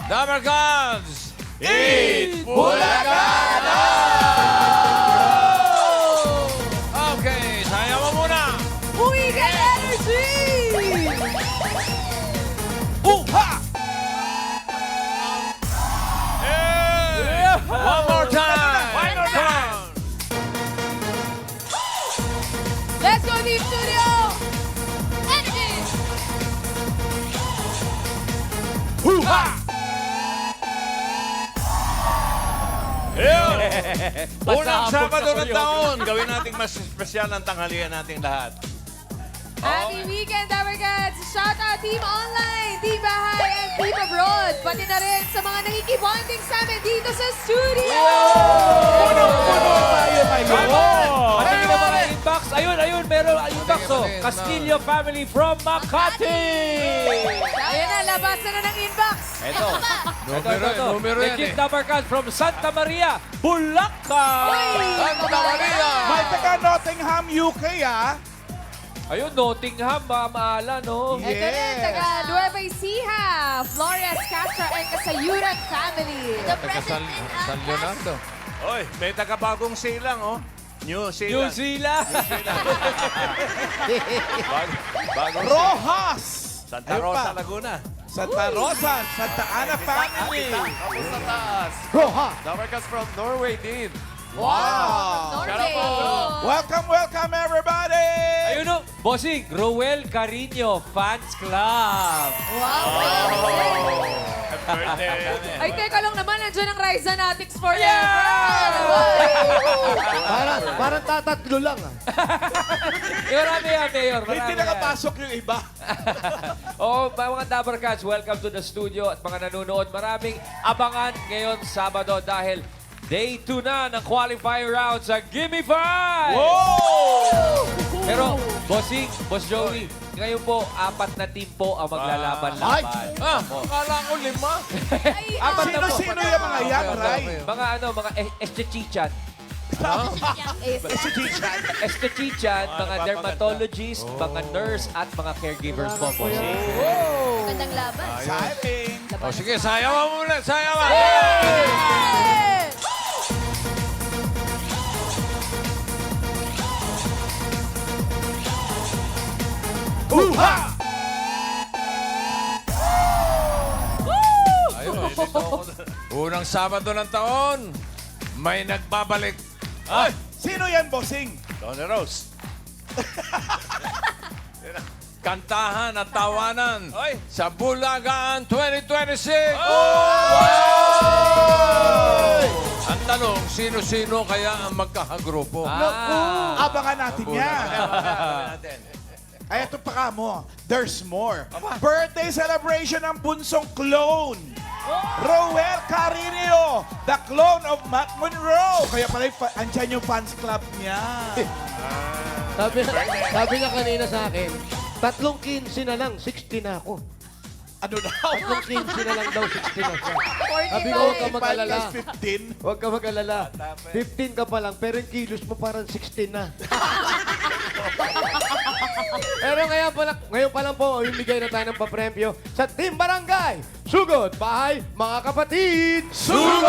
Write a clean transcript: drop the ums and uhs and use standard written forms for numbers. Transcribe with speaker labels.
Speaker 1: Number Guns!
Speaker 2: Eat Bulacan!
Speaker 1: Okay, sayaw mo muna!
Speaker 3: Weekend Energy!
Speaker 1: Ha! Yeah! One more time!
Speaker 2: One more time!
Speaker 3: Let's go, Team Studio! Energy!
Speaker 1: Ha! Yeah! Unang Sabado ng taon, gawin nating mas espesyal ang tanghalian nating lahat.
Speaker 3: Happy weekend, Dabarkats! Shout out Team Online, Team Bahay, and Team Abroad. Pati na rin sa mga nakikibonding sa amin dito sa studio!
Speaker 2: Puno tayo ngayon!
Speaker 4: Ano yung mga inbox? Ayun, meron inbox oh. Castillo family from Makati!
Speaker 3: Ayan na, labasan na ng inbox!
Speaker 4: Ito.
Speaker 1: Numero yan
Speaker 4: Legit
Speaker 1: eh.
Speaker 4: number card from Santa Maria, Bulacan!
Speaker 1: Santa Maria!
Speaker 2: May taga Nottingham, UK, ah.
Speaker 4: Ayun, Nottingham, maala, no?
Speaker 2: Yeah.
Speaker 3: Ito rin, taga Nueva Ecija, Flores Castro, and Kasayuran family.
Speaker 1: San Leonardo. Oy, may taga-bagong silang, oh. New
Speaker 4: New
Speaker 1: Zealand.
Speaker 4: Zealand!
Speaker 1: Bagong
Speaker 2: Rojas!
Speaker 1: Santa
Speaker 2: Ayun
Speaker 1: Rosa,
Speaker 2: pa.
Speaker 1: Laguna.
Speaker 2: Santa Rosa, Santa Ana family.
Speaker 5: Sa taas.
Speaker 2: Rojas!
Speaker 5: Dabarkas from Norway din.
Speaker 2: Wow!
Speaker 3: Norway.
Speaker 2: Welcome, everybody!
Speaker 4: Ayun no, bossing, Roel Carino Fans Club.
Speaker 3: Wow! Ay, teka lang naman, nandiyan ang Rise Fanatics forever!
Speaker 6: Parang tatatlo lang ah.
Speaker 4: Marami yan, Mayor.
Speaker 2: Hindi
Speaker 4: Marami yan.
Speaker 2: nakapasok yung iba.
Speaker 4: Oh, mga Dabarkats, welcome to the studio at mga nanonood. Maraming abangan ngayon Sabado dahil Day 2 na ng qualifying round sa Gimme 5! Pero, bossing, Boss Joey, ngayon po, 4 na team po ang maglalaban-laban.
Speaker 1: Akala ko 5.
Speaker 3: Ay,
Speaker 4: Apat na po.
Speaker 2: Sino-sino yung mga yan, Ray?
Speaker 4: Mga esthetician. Esthetician, mga dermatologist, mga nurse, at mga caregivers po, bossing.
Speaker 3: Magandang laban.
Speaker 2: Exciting!
Speaker 1: O sige, sayaw mo muna, sayaw mo!
Speaker 2: Uha!
Speaker 1: Ayun, unang Sabado ng taon, may nagbabalik. Ay!
Speaker 2: Sino yan, bossing?
Speaker 1: Tony Rose. Kantahan at tawanan sa Bulacan 2026. Ang tanong, sino-sino kaya ang magkakagrupo?
Speaker 2: Abangan natin yan. Ay, ito pa ka mo. There's more. Birthday celebration ng bunsong clone. Roel Carino, the clone of Matt Monroe. Kaya pala, andyan yung fans club niya.
Speaker 6: Sabi niya kanina sa akin, 3 15 na lang, 60 na ako.
Speaker 2: Ano daw?
Speaker 6: 3 15 na lang daw, 60 na siya.
Speaker 3: 45.
Speaker 6: Sabi ko, huwag ka mag-alala.
Speaker 2: Podcast 15.
Speaker 6: Huwag ka mag-alala. 15 ka pa lang, pero yung kilos mo parang 16 na. Pero ngayon pa lang po, bibigay na tayo ng papremyo sa Team Barangay. Sugod, bahay, mga kapatid!
Speaker 2: Sugod!